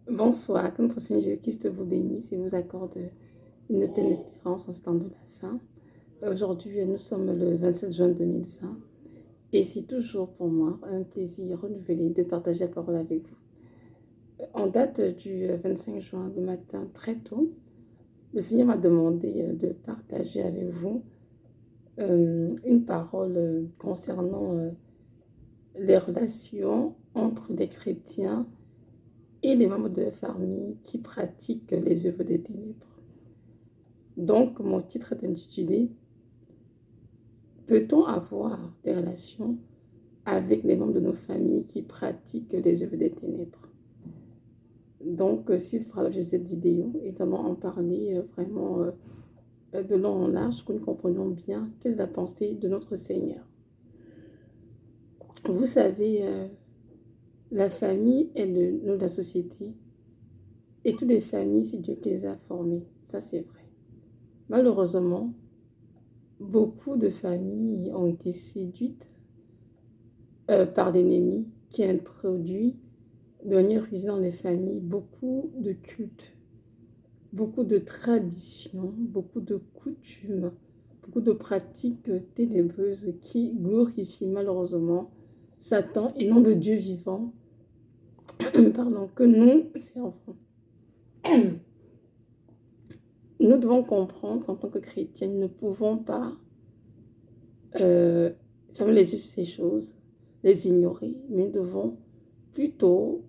Bonsoir, que notre Seigneur Jésus-Christ vous bénisse et vous accorde une pleine espérance en ce temps de la fin. Aujourd'hui, nous sommes le 27 juin 2020 et c'est toujours pour moi un plaisir renouvelé de partager la parole avec vous. En date du 25 juin, le matin, très tôt, le Seigneur m'a demandé de partager avec vous une parole concernant les relations entre les chrétiens et les membres de la famille qui pratiquent les œuvres des ténèbres. Donc, mon titre est intitulé Peut-on avoir des relations avec les membres de nos familles qui pratiquent les œuvres des ténèbres? Donc, s'il fera l'objet de cette vidéo, et nous allons en parler vraiment de long en large, que nous comprenions bien quelle est la pensée de notre Seigneur. Vous savez, la famille est le nœud de la société, et toutes les familles, c'est Dieu qui les a formées. Ça, c'est vrai. Malheureusement, beaucoup de familles ont été séduites par l'ennemi qui introduit de manière rusée dans les familles beaucoup de cultes, beaucoup de traditions, beaucoup de coutumes, beaucoup de pratiques ténébreuses qui glorifient malheureusement Satan et non le Dieu vivant pardon, que nous servons. Nous devons comprendre qu'en tant que chrétiens, nous ne pouvons pas fermer les yeux sur ces choses, les ignorer, mais nous devons plutôt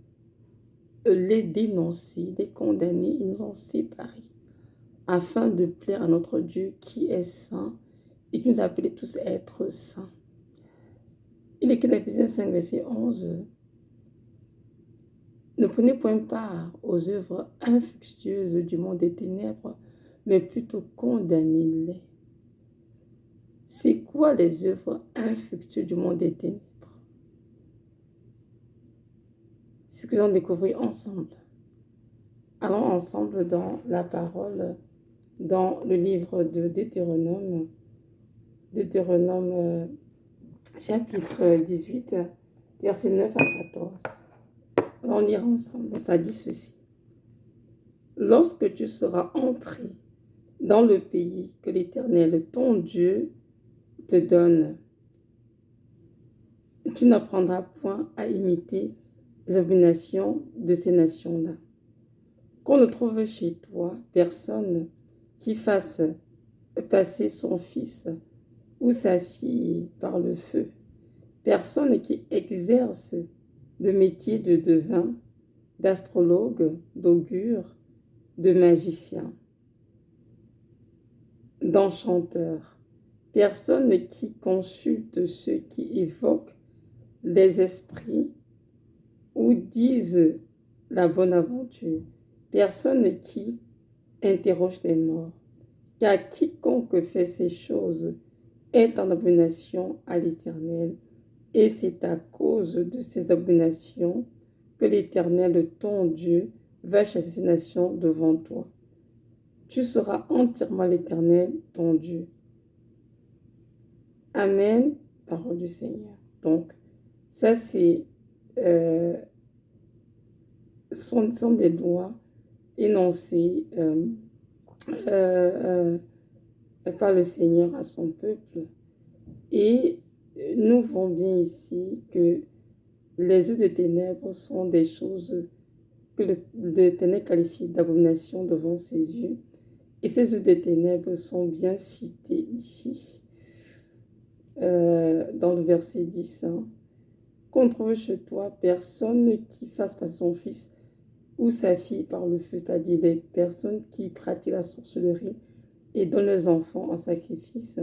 les dénoncer, les condamner et nous en séparer, afin de plaire à notre Dieu qui est saint et qui nous a appelés tous à être saints. Il est écrit dans Éphésiens 5, verset 11, « Ne prenez point part aux œuvres infructueuses du monde des ténèbres, mais plutôt condamnez-les. » C'est quoi les œuvres infructueuses du monde des ténèbres? C'est ce que nous allons découvrir ensemble. Allons ensemble dans la parole, dans le livre de Deutéronome, chapitre 18, versets 9 à 14. On lira ensemble, ça dit ceci. « Lorsque tu seras entré dans le pays que l'Éternel, ton Dieu, te donne, tu n'apprendras point à imiter les abominations de ces nations-là. Qu'on ne trouve chez toi personne qui fasse passer son fils ou sa fille par le feu, personne qui exerce le métier de devin, d'astrologue, d'augure, de magicien, d'enchanteur, personne qui consulte ceux qui évoquent les esprits ou disent la bonne aventure, personne qui interroge les morts, car quiconque fait ces choses est en abomination à l'Éternel, et c'est à cause de ces abominations que l'Éternel, ton Dieu, va chasser ces nations devant toi. Tu seras entièrement l'Éternel, ton Dieu. Amen, parole du Seigneur. Donc, ça sont des lois énoncées par le Seigneur à son peuple. Et nous voyons bien ici que les œuvres des ténèbres sont des choses que l'Éternel qualifie d'abomination devant ses yeux. Et ces œuvres des ténèbres sont bien citées ici, dans le verset 10. Qu'on trouve chez toi personne qui fasse passer son fils ou sa fille par le feu, c'est-à-dire des personnes qui pratiquent la sorcellerie et donnent leurs enfants en sacrifice,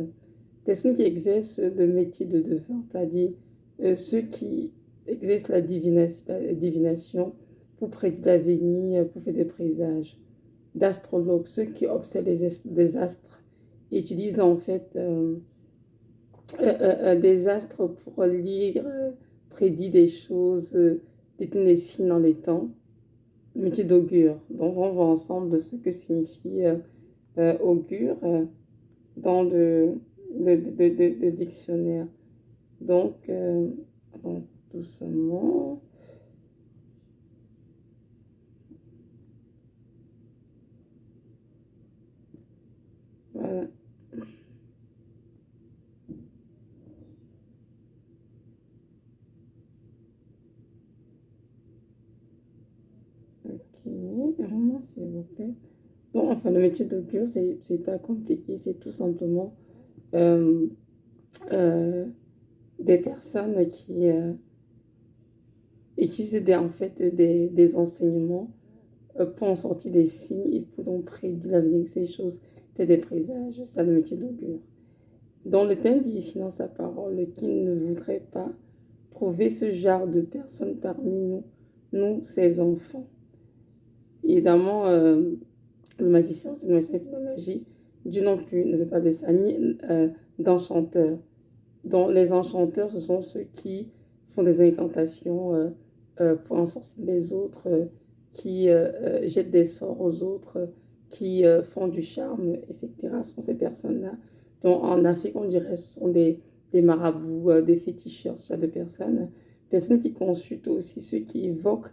personnes qui exercent le métier de devin, c'est-à-dire ceux qui exercent la divination pour prédire l'avenir, pour faire des présages, d'astrologues, ceux qui observent les astres et utilisent en fait des astres pour lire, prédire des choses, détenir des signes dans les temps, le métier d'augure. Donc on va ensemble de ce que signifie augure dans le dictionnaire. Donc, doucement. Ok, vraiment, s'il vous plaît. Bon, enfin, le métier d'augure, c'est pas compliqué, c'est tout simplement euh, euh, des personnes et qui s'aident en fait des enseignements pour en sortir des signes et pour donc prédire l'avenir de ces choses, faire des présages, c'est ça le métier d'augure. Dans le thème dit ici dans sa parole qu'il ne voudrait pas trouver ce genre de personnes parmi nous, nous, ses enfants. Évidemment, le magicien, c'est le magicien qui fait de la magie. Dieu non plus ne veut pas de ça, ni d'enchanteurs. Donc, les enchanteurs, ce sont ceux qui font des incantations pour en sortir les autres, qui jettent des sorts aux autres, qui font du charme, etc. Ce sont ces personnes-là. Donc, en Afrique, on dirait ce sont des marabouts, des féticheurs, ce genre de personnes. Personnes qui consultent aussi ceux qui évoquent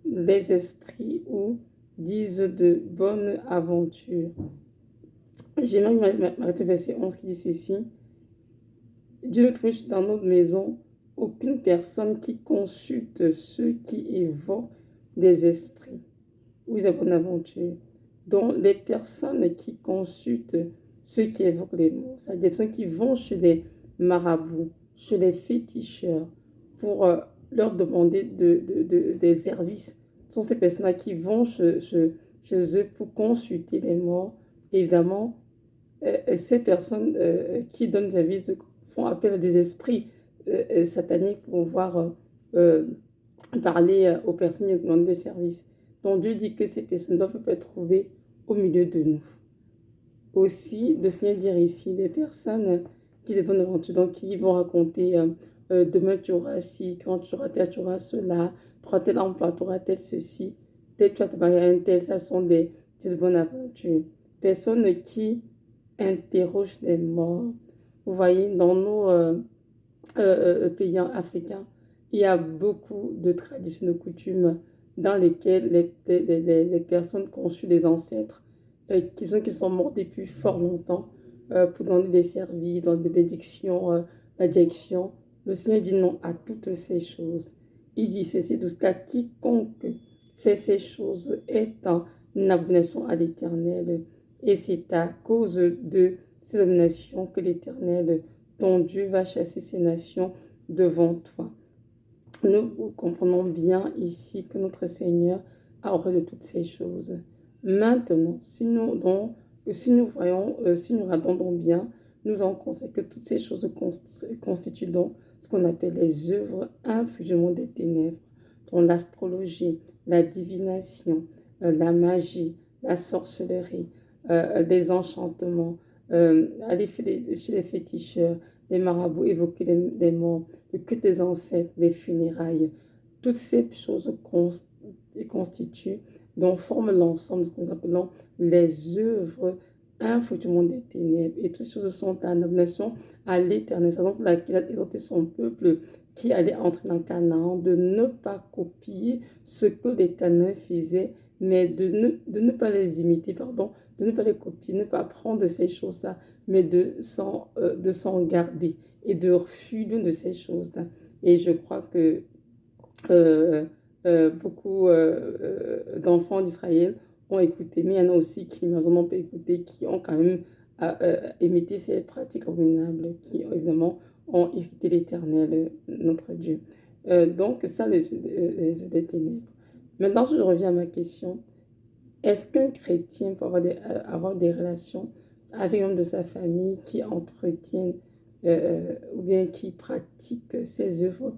les esprits ou disent de bonnes aventures. J'ai même m'arrêter verset 11 qui dit ceci. Dieu ne trouve dans notre maison aucune personne qui consulte ceux qui évoquent des esprits ou des bonnes aventures. Donc, les personnes qui consultent ceux qui évoquent les mots, c'est-à-dire des personnes qui vont chez les marabouts, chez les féticheurs, pour leur demander des services. Ce sont ces personnes-là qui vont chez eux pour consulter les morts. Évidemment, ces personnes qui donnent des services font appel à des esprits sataniques pour pouvoir euh, parler aux personnes qui demandent des services. Donc Dieu dit que ces personnes doivent être trouvées au milieu de nous. Aussi, le Seigneur dit ici des personnes qui se bonne aventure, donc qui vont raconter demain tu auras ci, quand tu auras tel, tu auras cela, tu auras tel emploi, tu auras tel ceci, tel tu vas te marier à un tel, ça sont des bonnes aventures. Personnes qui interrogent les morts. Vous voyez, dans nos pays africains, il y a beaucoup de traditions, de coutumes dans lesquelles les personnes conçues des ancêtres qui sont morts depuis fort longtemps pour demander des services, dans des bénédictions, la direction. Le Seigneur dit non à toutes ces choses. Il dit ceci, tout qu'à quiconque fait ces choses est en abomination à l'Éternel. Et c'est à cause de ces abominations que l'Éternel, ton Dieu, va chasser ces nations devant toi. Nous comprenons bien ici que notre Seigneur a horreur de toutes ces choses. Maintenant, si nous voyons, si nous regardons bien, nous en constatons que toutes ces choses constituent donc ce qu'on appelle les œuvres infusement des ténèbres, dont l'astrologie, la divination, la magie, la sorcellerie, les enchantements, aller chez les féticheurs, les marabouts, évoquer des morts, le culte des ancêtres, les funérailles. Toutes ces choses constituent, donc forment l'ensemble de ce que nous appelons les œuvres infructueusement des ténèbres. Et toutes ces choses sont en abomination à l'Éternel. C'est la raison pour laquelle il a exhorté son peuple qui allait entrer dans Canaan de ne pas copier ce que les Cananéens faisaient, mais de ne pas les imiter, pardon, de ne pas les copier, ne pas apprendre ces choses-là, mais de s'en garder et de refuser de ces choses-là. Et je crois que beaucoup d'enfants d'Israël ont écouté, mais il y en a aussi qui n'ont pas écouté, qui ont quand même imité ces pratiques abominables, qui évidemment ont irrité l'Éternel, notre Dieu. Donc, ça, les œuvres des ténèbres. Maintenant, je reviens à ma question. Est-ce qu'un chrétien peut avoir des relations avec un membre de sa famille qui entretiennent ou bien qui pratiquent ces œuvres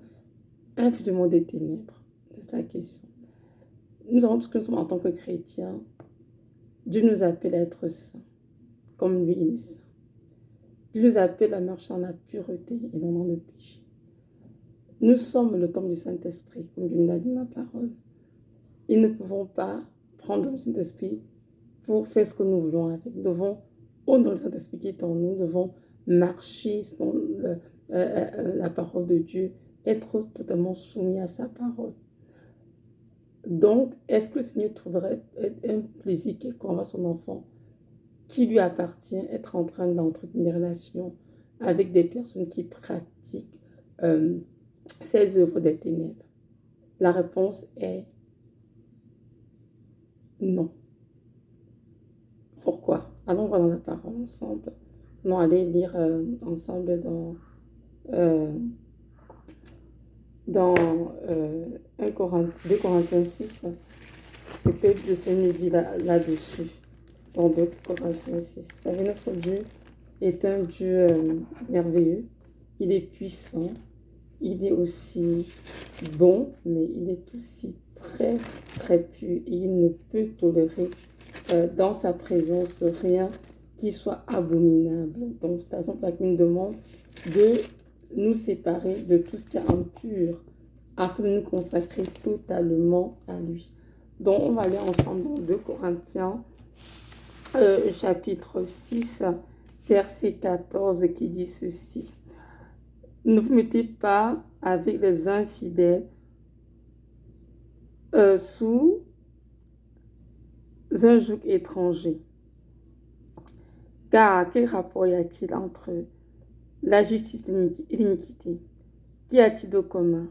infiniment des ténèbres? C'est la question. Nous avons tous que nous sommes en tant que chrétiens. Dieu nous appelle à être saints, comme lui il est saint. Dieu nous appelle à marcher dans la pureté et non dans le péché. Nous sommes le temple du Saint-Esprit, comme Dieu nous l'a dit dans la parole. Et nous ne pouvons pas prendre le Saint-Esprit pour faire ce que nous voulons avec. Nous devons honorer le Saint-Esprit qui est en nous. Nous devons marcher dans la parole de Dieu, être totalement soumis à sa parole. Donc, est-ce que le Seigneur trouverait un plaisir quelconque à son enfant qui lui appartient, être en train d'entretenir des relations avec des personnes qui pratiquent ces œuvres des ténèbres? La réponse est Non. Pourquoi? Allons voir dans la parole ensemble. Allons aller lire ensemble euh, dans 2 Corinthiens 6, ce que le Seigneur dit là-dessus, dans 2 Corinthiens 6. J'avais notre Dieu est un Dieu merveilleux, il est puissant, il est aussi bon, mais il est aussi très, très pur et il ne peut tolérer dans sa présence rien qui soit abominable. Donc, c'est la raison pour laquelle il nous demande de nous séparer de tout ce qui est impur afin de nous consacrer totalement à lui. Donc, on va aller ensemble dans 2 Corinthiens, chapitre 6, verset 14, qui dit ceci. Ne vous mettez pas avec les infidèles sous un joug étranger. Car quel rapport y a-t-il entre la justice et l'iniquité? Qu'y a-t-il de commun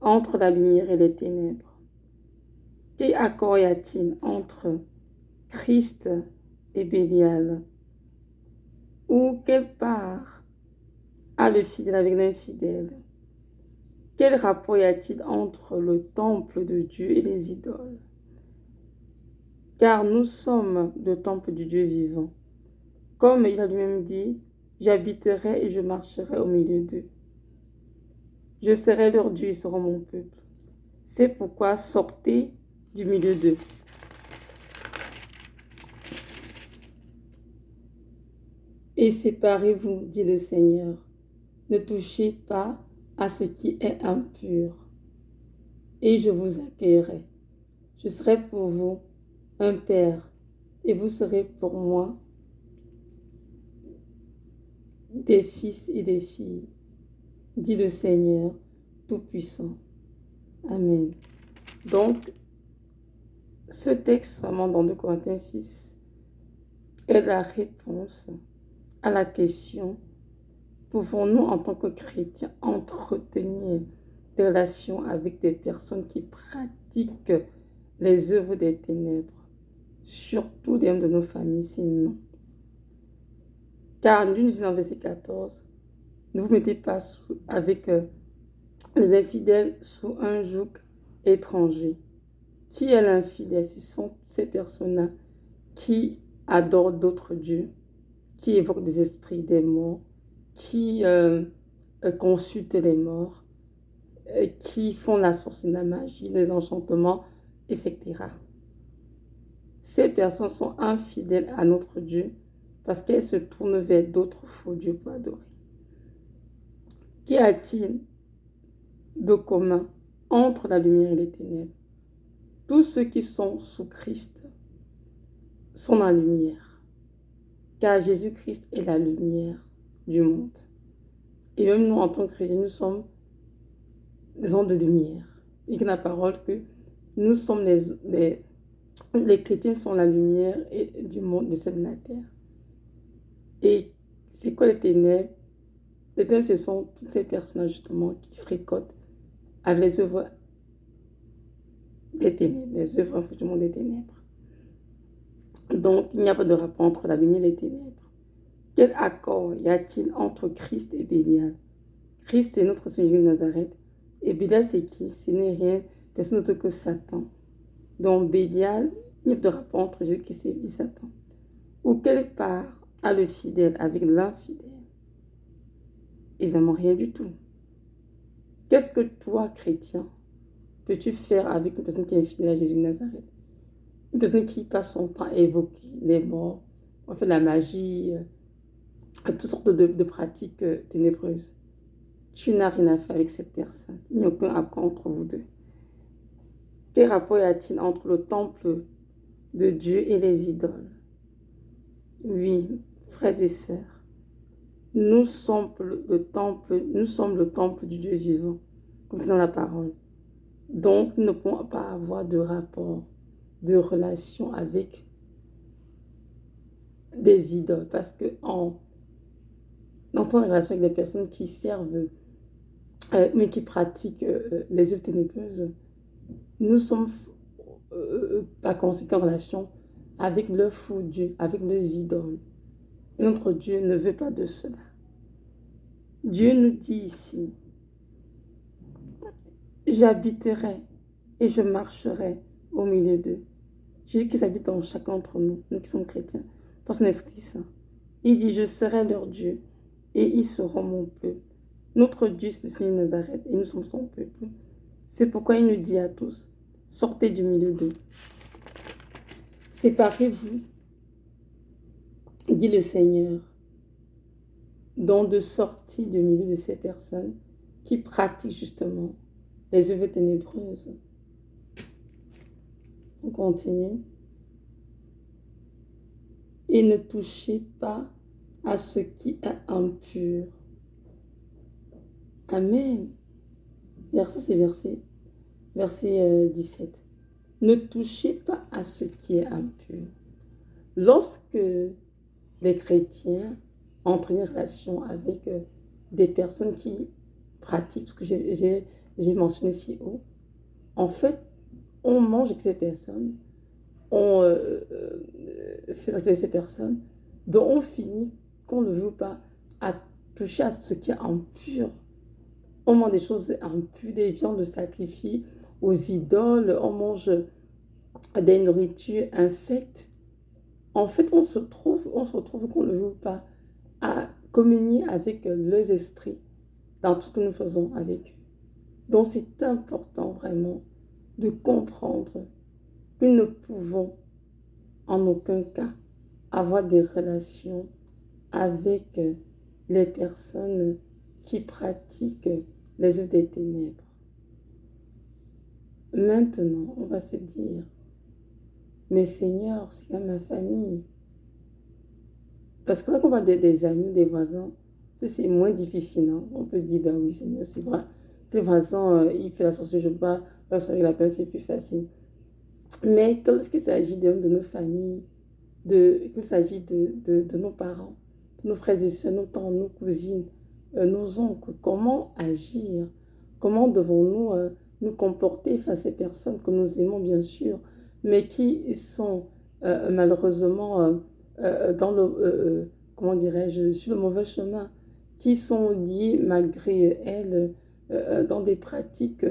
entre la lumière et les ténèbres? Quel accord y a-t-il entre Christ et Bélial? Ou quelle part a le fidèle avec l'infidèle? Quel rapport y a-t-il entre le temple de Dieu et les idoles? Car nous sommes le temple du Dieu vivant. Comme il a lui-même dit, j'habiterai et je marcherai au milieu d'eux. Je serai leur Dieu, ils seront mon peuple. C'est pourquoi sortez du milieu d'eux. Et séparez-vous, dit le Seigneur. Ne touchez pas à ce qui est impur. Et je vous accueillerai. Je serai pour vous un père, et vous serez pour moi des fils et des filles, dit le Seigneur Tout-Puissant. Amen. Donc, ce texte, vraiment dans 2 Corinthiens 6, est la réponse à la question: pouvons-nous, en tant que chrétiens, entretenir des relations avec des personnes qui pratiquent les œuvres des ténèbres, surtout des membres de nos familles? C'est non. Car nous disons dans verset 14, ne vous mettez pas avec les infidèles sous un joug étranger. Qui est l'infidèle? Ce sont ces personnes-là qui adorent d'autres dieux, qui évoquent des esprits des morts, qui consultent les morts, qui font la sorcellerie, la magie, les enchantements, etc. Ces personnes sont infidèles à notre Dieu parce qu'elles se tournent vers d'autres faux dieux pour adorer. Qu'y a-t-il de commun entre la lumière et les ténèbres? Tous ceux qui sont sous Christ sont dans la lumière, car Jésus-Christ est la lumière du monde. Et même nous, en tant que chrétiens, nous sommes des hommes de lumière. Et que la parole que nous sommes les chrétiens sont la lumière du monde, de celle de la terre. Et c'est quoi les ténèbres? Les ténèbres, ce sont toutes ces personnes justement qui fréquentent avec les œuvres des ténèbres, les œuvres du monde des ténèbres. Donc, il n'y a pas de rapport entre la lumière et les ténèbres. Quel accord y a-t-il entre Christ et Bélial? Christ, c'est notre Seigneur Jésus de Nazareth. Et Bélial, c'est qui? Ce n'est rien, personne d'autre que Satan. Donc, Bélial, il n'y a pas de rapport entre Jésus-Christ et Satan. Ou quelle part a le fidèle avec l'infidèle? Évidemment, rien du tout. Qu'est-ce que toi, chrétien, peux-tu faire avec une personne qui est infidèle à Jésus de Nazareth? Une personne qui passe son temps à évoquer les morts, on fait de la magie, toutes sortes de pratiques ténébreuses. Tu n'as rien à faire avec cette personne. Il n'y a aucun accord entre vous deux. Quel rapport y a-t-il entre le temple de Dieu et les idoles? Oui, frères et sœurs, nous sommes le temple du Dieu vivant, comme dans la parole. Donc, nous ne pouvons pas avoir de rapport, de relation avec des idoles, parce que en entrant en relation avec des personnes qui servent, mais qui pratiquent les œuvres ténébreuses, nous sommes par conséquent en relation avec le faux Dieu, avec les idoles. Et notre Dieu ne veut pas de cela. Dieu nous dit ici, j'habiterai et je marcherai au milieu d'eux. Jésus qui habite en chacun d'entre nous, nous qui sommes chrétiens, par son Esprit Saint. Il dit, je serai leur Dieu et ils seront mon peuple. Notre Dieu, c'est le Seigneur de Nazareth et nous sommes son peuple. C'est pourquoi il nous dit à tous, sortez du milieu d'eux. Séparez-vous, dit le Seigneur, donc de sortir du milieu de ces personnes qui pratiquent justement les œuvres ténébreuses. On continue. Et ne touchez pas à ce qui est impur. Amen. Verset, c'est verset 17. Ne touchez pas à ce qui est impur. Lorsque les chrétiens entrent en relation avec des personnes qui pratiquent ce que j'ai mentionné si haut, en fait, on mange avec ces personnes, on fait sortir ces personnes, dont on finit, qu'on ne veut pas, à toucher à ce qui est impur. On mange des choses impures, des viandes sacrifiées aux idoles, on mange des nourritures infectes. En fait, on se retrouve qu'on ne veut pas, à communier avec les esprits dans tout ce que nous faisons avec eux. Donc c'est important vraiment de comprendre que nous ne pouvons en aucun cas avoir des relations avec les personnes qui pratiquent les œuvres des ténèbres. Maintenant, on va se dire, mais Seigneur, c'est quand même ma famille. Parce que là, quand on voit des amis, des voisins, c'est moins difficile. Hein? On peut dire, ben oui, Seigneur, c'est vrai. Les voisins, il fait la sorcière, je ne veux pas avec la personne, c'est plus facile. Mais lorsqu'il s'agit de nos familles, qu'il s'agit de nos parents, de nos frères et sœurs, nos tantes, nos cousines, nos oncles, comment agir? Comment devons-nous nous comporter face à ces personnes que nous aimons, bien sûr, mais qui sont malheureusement dans le, comment dirais-je, sur le mauvais chemin, qui sont liées malgré elles dans des pratiques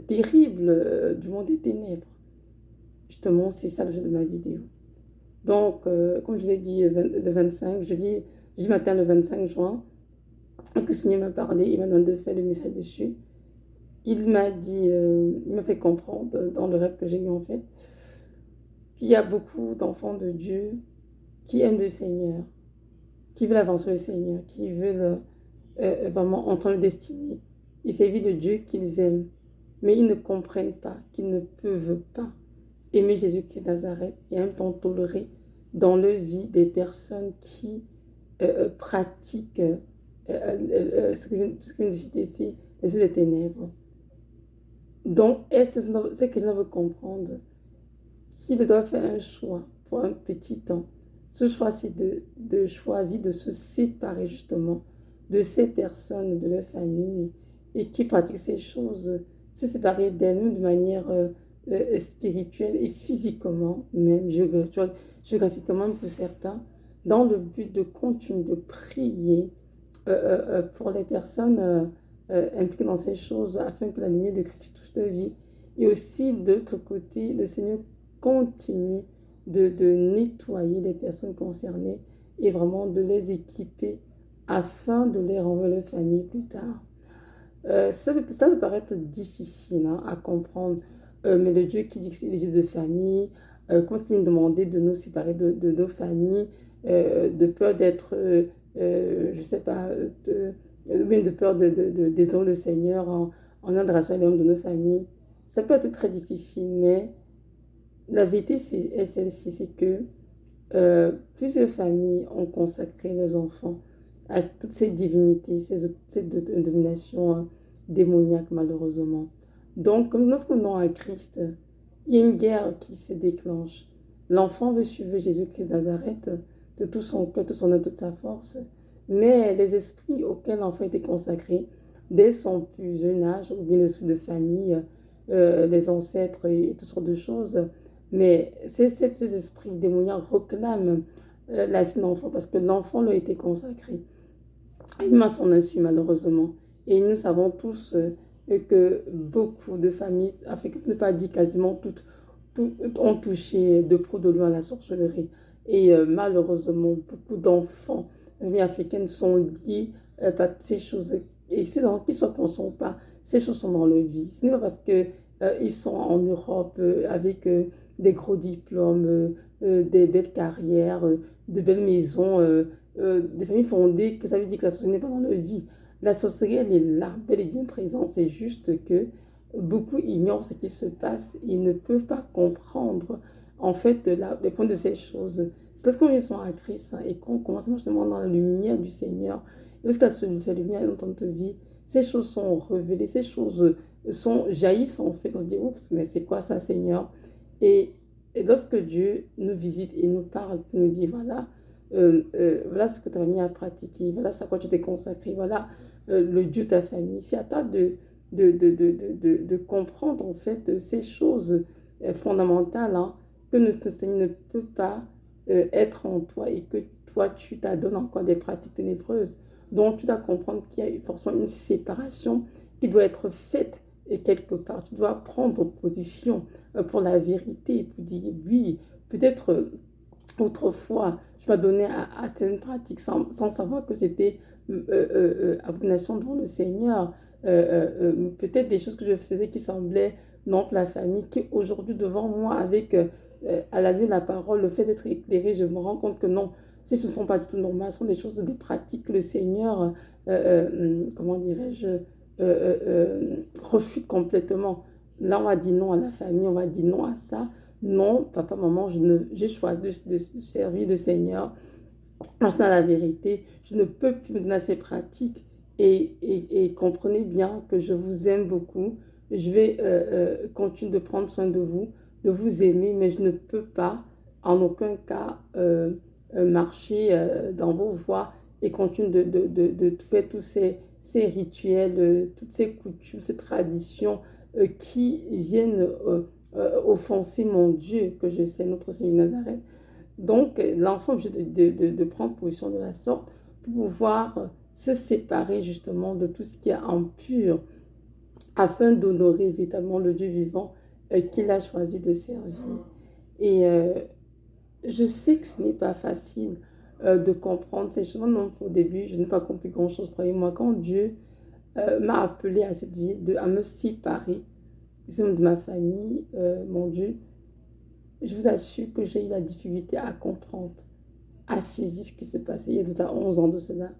terribles du monde des ténèbres. Justement, c'est ça le jeu de ma vidéo. Donc, comme je vous ai dit, le 25, jeudi matin, le 25 juin, parce que le Seigneur m'a parlé, il m'a demandé de faire le message dessus. Il m'a dit, il m'a fait comprendre dans le rêve que j'ai eu en fait, qu'il y a beaucoup d'enfants de Dieu qui aiment le Seigneur, qui veulent avancer le Seigneur, qui veulent vraiment entrer le destiné. Il s'agit de Dieu qu'ils aiment, mais ils ne comprennent pas, qu'ils ne peuvent pas aimer Jésus-Christ de Nazareth et en même temps tolérer dans leur vie des personnes qui pratiquent ce que je viens de citer ici, les œuvres des ténèbres. Donc, c'est que je veux comprendre qu'il doit faire un choix pour un petit temps. Ce choix, c'est de choisir de se séparer justement de ces personnes, de leur famille, et qui pratiquent ces choses, se séparer d'elles-mêmes de manière spirituelle et physiquement, même géographiquement pour certains, dans le but de continuer de prier pour les personnes impliquées dans ces choses, afin que la lumière de Christ touche leur vie. Et aussi, de l'autre côté, le Seigneur continue de nettoyer les personnes concernées et vraiment de les équiper afin de les renvoyer à leur famille plus tard. Ça peut paraître difficile à comprendre, mais le Dieu qui dit que c'est le Dieu de famille, comment est-ce qu'il nous demandait de nous séparer de nos familles, de peur d'être, je ne sais pas, de peur de déshonorer le Seigneur en adoration à l'homme de nos familles. Ça peut être très difficile, mais la vérité, c'est celle-ci, c'est que plusieurs familles ont consacré leurs enfants à toutes ces divinités, ces dominations démoniaques, malheureusement. Donc, lorsqu'on a un Christ, il y a une guerre qui se déclenche. L'enfant veut suivre Jésus-Christ de Nazareth de tout son cœur, tout son âme, toute sa force. Mais les esprits auxquels l'enfant était consacré, dès son plus jeune âge, ou bien les esprits de famille, les ancêtres et toutes sortes de choses. Mais ces esprits démoniaques réclament la vie de l'enfant parce que l'enfant lui a été consacré. Il à son insu, malheureusement. Et nous savons tous que beaucoup de familles africaines, ne pas dire quasiment toutes, ont touché de près ou de loin à la sorcellerie. Et malheureusement, beaucoup d'enfants africaines sont liés par ces choses. Et ces enfants, qu'ils soient conscients ou pas, ces choses sont dans leur vie. Ce n'est pas parce que ils sont en Europe avec des gros diplômes, des belles carrières, de belles maisons, des familles fondées, que ça veut dire que la sorcellerie n'est pas dans leur vie. La sorcellerie, elle est là, elle est bien présente. C'est juste que beaucoup ignorent ce qui se passe. Ils ne peuvent pas comprendre, en fait, les points de ces choses. C'est lorsqu'on vient sur à Christ et qu'on commence justement dans la lumière du Seigneur. Lorsque cette lumière est dans notre vie, ces choses sont révélées, ces choses jaillissent en fait. On se dit, oups, mais c'est quoi ça, Seigneur? Et, et lorsque Dieu nous visite et nous parle, nous dit, voilà, voilà ce que tu as mis à pratiquer, voilà à quoi tu t'es consacré, voilà le Dieu de ta famille. C'est à toi de comprendre en fait ces choses fondamentales hein, que notre Seigneur ne peut pas être en toi et que toi tu t'adonnes encore des pratiques ténébreuses. Donc tu dois comprendre qu'il y a forcément une séparation qui doit être faite et quelque part. Tu dois prendre position pour la vérité, pour dire oui, peut-être autrefois, je m'adonnais à certaines pratiques sans savoir que c'était abomination devant le Seigneur. Peut-être des choses que je faisais qui semblaient non pour la famille, qui aujourd'hui devant moi, avec à la lumière de la parole, le fait d'être éclairé, je me rends compte que non, ce ne sont pas du tout normal, ce sont des choses, des pratiques que le Seigneur, comment dirais-je, refute complètement. Là, on va dire non à la famille, on va dire non à ça. Non, papa, maman, j'ai choisi de servir le Seigneur. Moi, je suis dans la vérité. Je ne peux plus me donner à ces pratiques. Et comprenez bien que je vous aime beaucoup. Je vais continuer de prendre soin de vous aimer, mais je ne peux pas, en aucun cas, marcher dans vos voies et continuer de faire tous ces rituels, toutes ces coutumes, ces traditions qui viennent offenser mon Dieu, que je sais, notre Seigneur de Nazareth. Donc, l'enfant est obligé de prendre position de la sorte pour pouvoir se séparer justement de tout ce qui est impur afin d'honorer véritablement le Dieu vivant qu'il a choisi de servir. Et je sais que ce n'est pas facile de comprendre ces choses. Non, au début, je n'ai pas compris grand-chose. Croyez-moi, quand Dieu m'a appelé à cette vie, à me séparer de ma famille, mon Dieu, je vous assure que j'ai eu la difficulté à comprendre, à saisir ce qui se passait. Il y a déjà 11 ans de cela.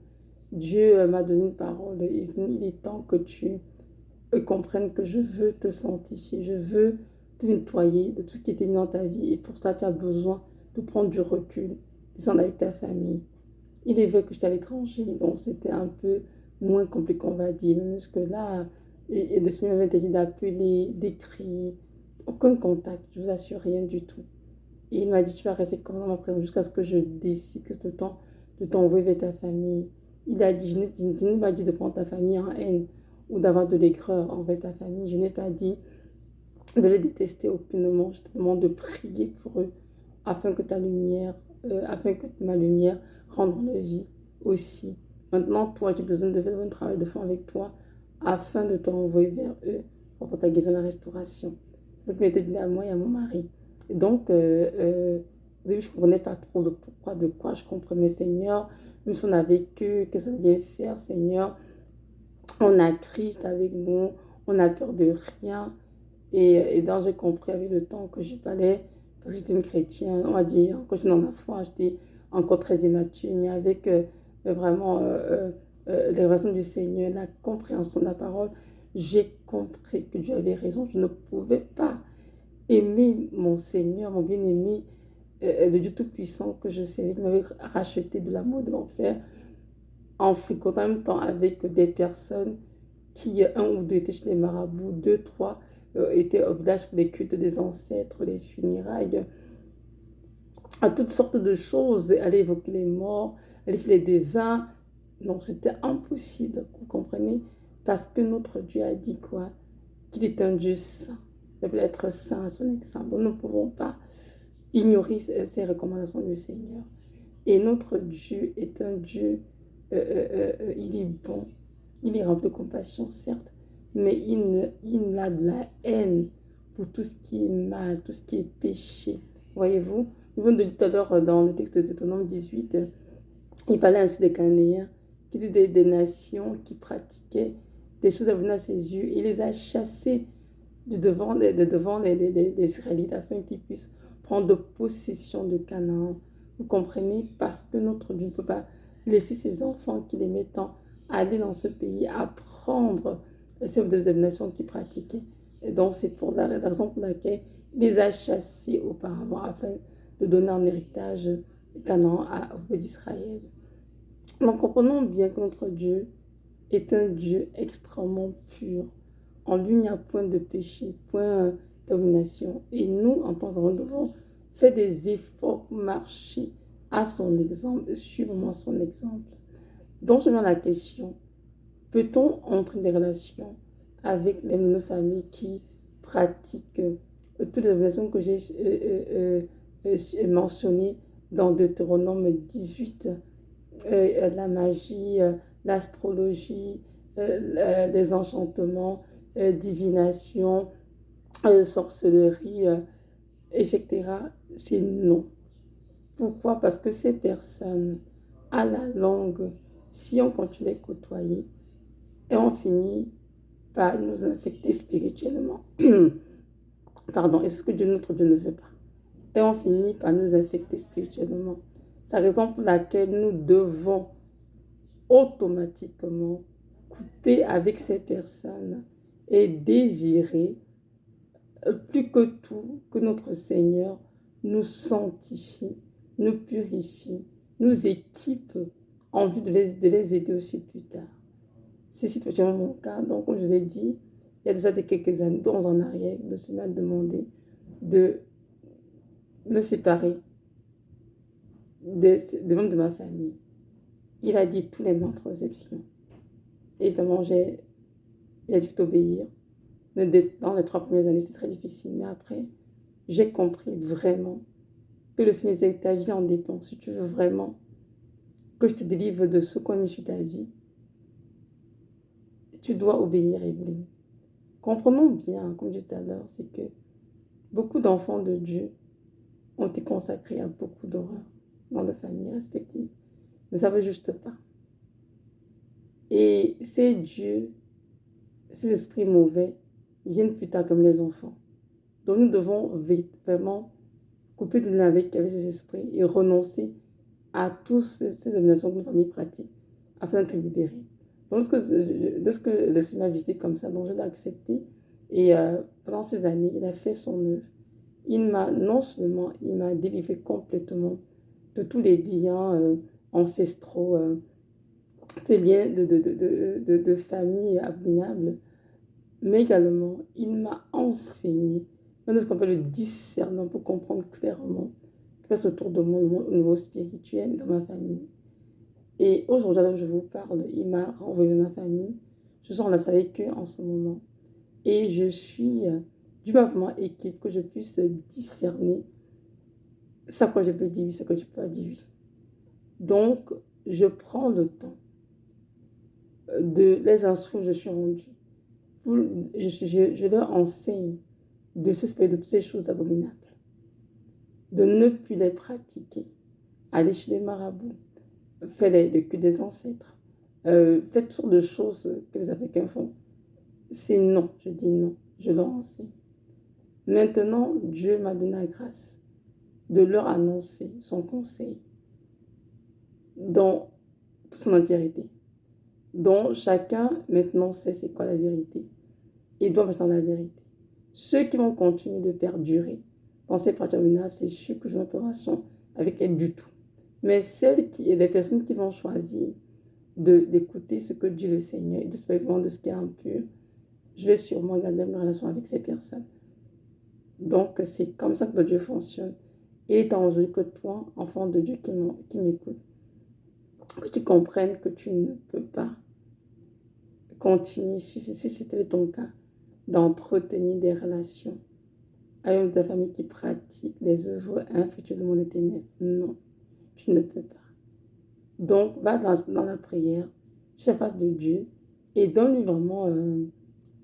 Dieu m'a donné une parole. Il est temps que tu comprennes que je veux te sanctifier. Je veux te nettoyer de tout ce qui était mis dans ta vie. Et pour ça, tu as besoin de prendre du recul, descendre avec ta famille. Il est vrai que j'étais à l'étranger, donc c'était un peu moins compliqué, on va dire. Même jusque-là, et le Seigneur m'avait dit d'appeler, d'écrire, aucun contact, je vous assure, rien du tout. Et il m'a dit, tu vas rester comme dans ma présence jusqu'à ce que je décide que c'est le temps de t'envoyer vers ta famille. Il a dit, je n'ai pas dit de prendre ta famille en haine ou d'avoir de l'aigreur envers ta famille. Je n'ai pas dit de les détester aucunement. Je te demande de prier pour eux afin que ta lumière, afin que ma lumière rende la vie aussi. Maintenant, toi, j'ai besoin de faire un travail de fond avec toi afin de te renvoyer vers eux pour ta guérison et la restauration. C'est ce qui m'était dit à moi et à mon mari. Et donc, au début, je ne comprenais pas trop le pourquoi, de quoi je comprenais, Seigneur. Même si on a vécu, que ça vient faire, Seigneur. On a Christ avec nous, on n'a peur de rien. Et donc, j'ai compris avec le temps que je parlais, parce que j'étais une chrétienne, on va dire, quand j'étais dans la foi, j'étais encore très immature, mais avec vraiment les raisons du Seigneur, la compréhension de la parole, j'ai compris que Dieu avait raison. Je ne pouvais pas aimer mon Seigneur, mon bien-aimé, le Dieu Tout-Puissant que je savais, qui m'avait racheté de l'amour de l'enfer, en fricotant en même temps avec des personnes qui, un ou deux étaient chez les marabouts, deux, trois étaient au village pour les cultes des ancêtres, les funérailles, à toutes sortes de choses, aller évoquer les morts, aller chez les devins. Non, c'était impossible, vous comprenez? Parce que notre Dieu a dit quoi? qu'il est un Dieu saint. Il veut être saint à son exemple. Nous ne pouvons pas ignorer ces recommandations du Seigneur. Et notre Dieu est un Dieu, il est bon, il est rempli de compassion, certes, mais il a de la haine pour tout ce qui est mal, tout ce qui est péché. Voyez-vous, nous venons de lire tout à l'heure dans le texte de Deutéronome 18, il parlait ainsi des Cananéens, qui étaient des nations qui pratiquaient des choses abominables à ses yeux. Il les a chassés devant des Israélites afin qu'ils puissent prendre possession de Canaan. Vous comprenez? Parce que notre Dieu ne peut pas laisser ses enfants qu'il aimait tant aller dans ce pays, apprendre ces nations qui pratiquaient. Et donc, c'est pour la raison pour laquelle il les a chassés auparavant afin de donner en héritage Canaan au peuple d'Israël. Donc, comprenons bien que notre Dieu est un Dieu extrêmement pur. En lui, il n'y a point de péché, point de domination. Et nous, en tant que nous devons faire des efforts pour marcher à son exemple, suivre son exemple. Donc, je mets la question, peut-on entrer des relations avec les de nos familles qui pratiquent toutes les obligations que j'ai mentionnées dans Deutéronome 18, la magie, l'astrologie, les enchantements, divination, sorcellerie, etc. C'est non. Pourquoi? Parce que ces personnes, à la longue, si on continue à les côtoyer, et on finit par nous infecter spirituellement. Pardon, et c'est ce que notre Dieu ne veut pas. Et on finit par nous infecter spirituellement. C'est la raison pour laquelle nous devons automatiquement couper avec ces personnes et désirer plus que tout que notre Seigneur nous sanctifie, nous purifie, nous équipe en vue de les aider aussi plus tard. C'est situalement mon cas. Donc, comme je vous ai dit, il y a déjà quelques années, 11 ans en arrière, le Seigneur m'a demandé de me séparer des membres de ma famille. Il a dit tous les membres sans exception. Évidemment, il a dû obéir. Dans les 3 premières années, c'est très difficile. Mais après, j'ai compris vraiment que le Seigneur disait que ta vie en dépend. Si tu veux vraiment que je te délivre de ce qu'on mis sur ta vie, tu dois obéir, Evelyne. Comprenons bien, comme je disais tout à l'heure, c'est que beaucoup d'enfants de Dieu ont été consacrés à beaucoup d'horreurs dans leurs familles respectives. Mais ça ne veut juste pas. Et ces dieux, ces esprits mauvais, viennent plus tard comme les enfants. Donc nous devons vraiment couper de lien avec ces esprits et renoncer à toutes ces abominations que nos familles pratiquent afin d'être libérés. Donc de ce que le Seigneur m'a visité comme ça, donc je l'ai accepté. Et pendant ces années, il a fait son œuvre. Non seulement, il m'a délivré complètement de tous les liens ancestraux, tous les liens de famille abominables, mais également, il m'a enseigné, ce qu'on appelle le discernement pour comprendre clairement ce qui passe autour de moi au niveau spirituel et dans ma famille. Et aujourd'hui, alors je vous parle, il m'a renvoyé ma famille. Je suis en relation avec eux en ce moment. Et je suis du mouvement équipe que je puisse discerner ça quoi je peux dire oui, ça que je peux pas dire oui. Donc, je prends le temps de les instruire, je suis rendue. Je leur enseigne de se séparer de toutes ces choses abominables, de ne plus les pratiquer, aller chez les marabouts, faire le culte des ancêtres, faire toutes sortes de choses que les Africains font. C'est non, je dis non, je leur enseigne. Maintenant, Dieu m'a donné la grâce de leur annoncer son conseil dans toute son entièreté, dont chacun maintenant sait c'est quoi la vérité et doit rester dans la vérité. Ceux qui vont continuer de perdurer dans ces pratiques abominables, c'est sûr que je n'ai pas relation avec elles du tout. Mais les personnes qui vont choisir d'écouter ce que dit le Seigneur et de se prévenir de ce qui est impur, je vais sûrement garder ma relation avec ces personnes. Donc, c'est comme ça que Dieu fonctionne. Il est enjeu que toi, enfant de Dieu qui m'écoute, que tu comprennes que tu ne peux pas continuer, si c'était ton cas, d'entretenir des relations avec ta famille qui pratique des œuvres infructueuses du monde des ténèbres. Non, tu ne peux pas. Donc, va dans la prière, fais face de Dieu et donne-lui vraiment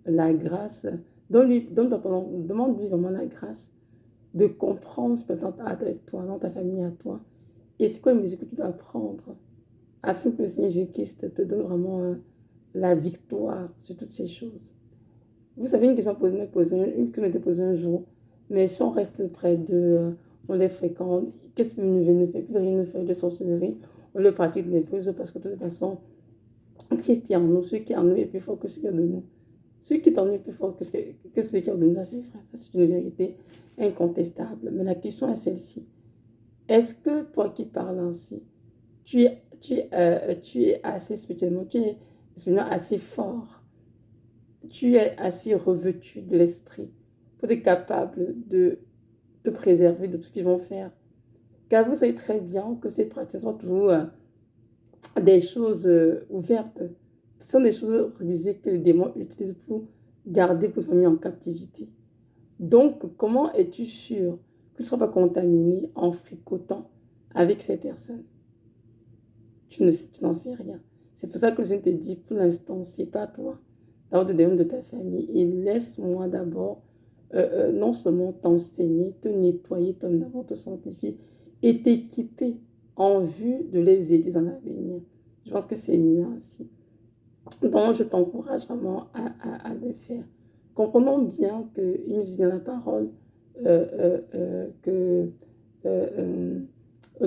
la grâce, demande-lui vraiment la grâce de comprendre ce qui se présente avec toi, dans ta famille, à toi. Et c'est quoi les mesures que tu dois prendre afin que le Seigneur Jésus-Christ te donne vraiment la victoire sur toutes ces choses. Vous savez, une question que m'a été posée un jour, mais si on reste près d'eux, on les fréquente, qu'est-ce que nous fait? Plus rien ne fait de sorcellerie, on le pratique des choses parce que de toute façon, Christ est en nous, celui qui est en nous est plus fort que celui qui est de nous. Celui qui est en nous est plus fort que celui qui est de nous, ça c'est vrai, ça c'est une vérité incontestable. Mais la question est celle-ci. Est-ce que toi qui parles ainsi, tu es assez spirituellement, tu es spirituellement assez fort, tu es assez revêtu de l'esprit pour être capable de te préserver de tout ce qu'ils vont faire? Car vous savez très bien que ces pratiques sont toujours des choses ouvertes. Ce sont des choses rusées que les démons utilisent pour garder votre famille en captivité. Donc, comment es-tu sûr que tu ne seras pas contaminé en fricotant avec ces personnes? Tu n'en sais rien. C'est pour ça que le Seigneur te dit, pour l'instant, c'est pas toi. D'abord, de démons de ta famille. Et laisse-moi d'abord non seulement t'enseigner, te nettoyer, d'abord te sanctifier et t'équiper en vue de les aider dans l'avenir. Je pense que c'est mieux ainsi. Donc, je t'encourage vraiment à le faire. Comprenons bien qu'il nous dit dans la parole que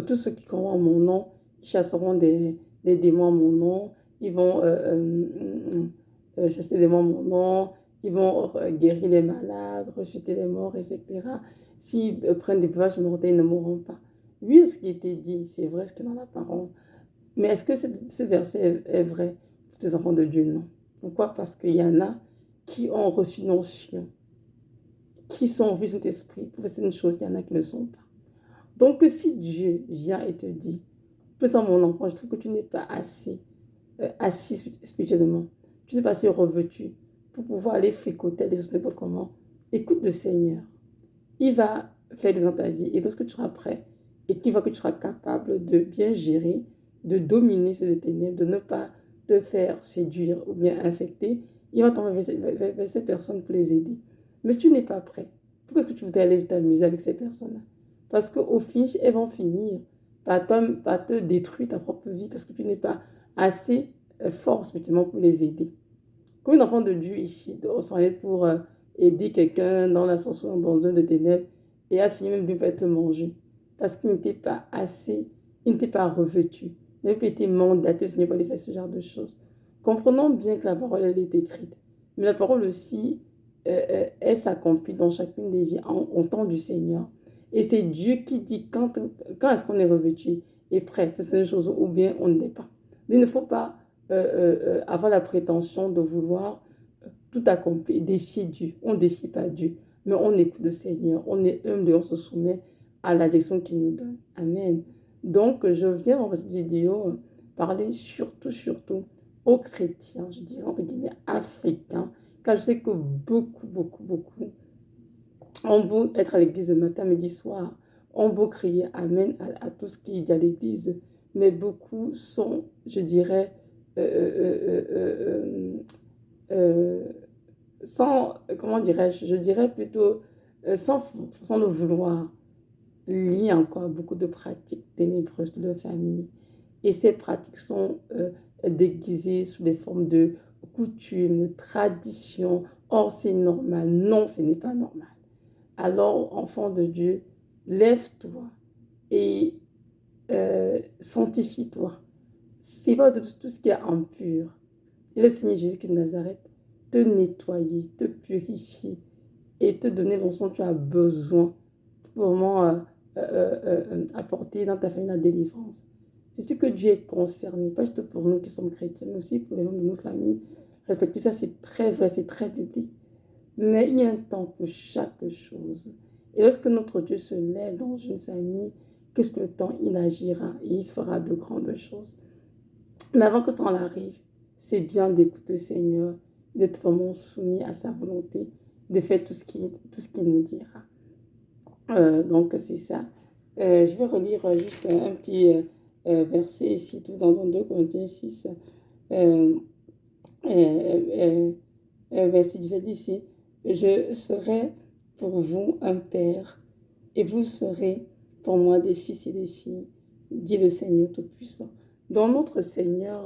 tous ceux qui croient en mon nom chasseront des démons en mon nom, ils vont chasser des démons en mon nom, ils vont guérir les malades, ressusciter les morts, etc. S'ils prennent des breuvages mortels, ils ne mourront pas. Oui, ce qui était dit, c'est vrai, ce qui est dans la parole. Mais est-ce que ce verset est vrai pour les enfants de Dieu? Non. Pourquoi? Parce qu'il y en a qui ont reçu une onction, qui sont vus cet esprit pour faire certaines choses, il y en a qui ne le sont pas. Donc, si Dieu vient et te dit, présent mon enfant, je trouve que tu n'es pas assez assis spirituellement, tu n'es pas assez revêtu pour pouvoir aller fricoter les autres n'importe comment, écoute le Seigneur. Il va faire dans ta vie et lorsque tu seras prêt et qu'il voit que tu seras capable de bien gérer, de dominer ces ténèbres, de ne pas te faire séduire ou bien infecter, il va t'envoyer vers ces personnes pour les aider. Mais si tu n'es pas prêt, pourquoi est-ce que tu voudrais aller t'amuser avec ces personnes-là? Parce qu'au finish, elles vont finir par te détruire ta propre vie parce que tu n'es pas assez fort spirituellement pour les aider. Comme un enfant de Dieu ici, on s'en est pour aider quelqu'un dans l'ascension, dans un de ténèbres, et a fini même de être mangé. Parce qu'il n'était pas assez, il n'était pas revêtu. Il n'avait pas été mandaté, Seigneur, pour aller faire ce genre de choses. Comprenons bien que la parole, elle est écrite. Mais la parole aussi, elle s'accomplit dans chacune des vies en temps du Seigneur. Et c'est Dieu qui dit quand est-ce qu'on est revêtu et prêt pour certaines choses ou bien on ne l'est pas. Il ne faut pas avoir la prétention de vouloir tout accomplir, défier Dieu. On ne défie pas Dieu, mais on écoute le Seigneur. On est humble et on se soumet à la direction qu'il nous donne. Amen. Donc, je viens dans cette vidéo parler surtout aux chrétiens, je dirais entre guillemets africains, car je sais que beaucoup ont beau être à l'église le matin, midi, soir, ont beau crier Amen à tout ce qui est dit à l'église, mais beaucoup sont, je dirais, sans, comment dirais-je, je dirais plutôt, sans le vouloir, liés encore à beaucoup de pratiques ténébreuses de leur famille. Et ces pratiques sont déguisées sous des formes de coutumes, de traditions. Or, c'est normal. Non, ce n'est pas normal. Alors, enfant de Dieu, lève-toi et sanctifie-toi. C'est pas de tout ce qui est impur. Et le Seigneur Jésus de Nazareth te nettoyer, te purifier et te donner l'onction dont tu as besoin pour vraiment apporter dans ta famille la délivrance. C'est ce que Dieu est concerné, pas juste pour nous qui sommes chrétiens, mais aussi pour les membres de nos familles respectives. Ça, c'est très vrai, c'est très biblique. Mais il y a un temps pour chaque chose. Et lorsque notre Dieu se lève dans une famille, qu'est-ce que le temps il agira et il fera de grandes choses. Mais avant que ça en arrive, c'est bien d'écouter le Seigneur d'être vraiment soumis à sa volonté, de faire tout ce qu'il nous dira. Donc, c'est ça. Je vais relire juste un petit verset ici, tout dans 2 Corinthiens 6, euh, verset 17 ici. Je serai pour vous un père, et vous serez pour moi des fils et des filles, dit le Seigneur Tout-Puissant. Dans notre Seigneur,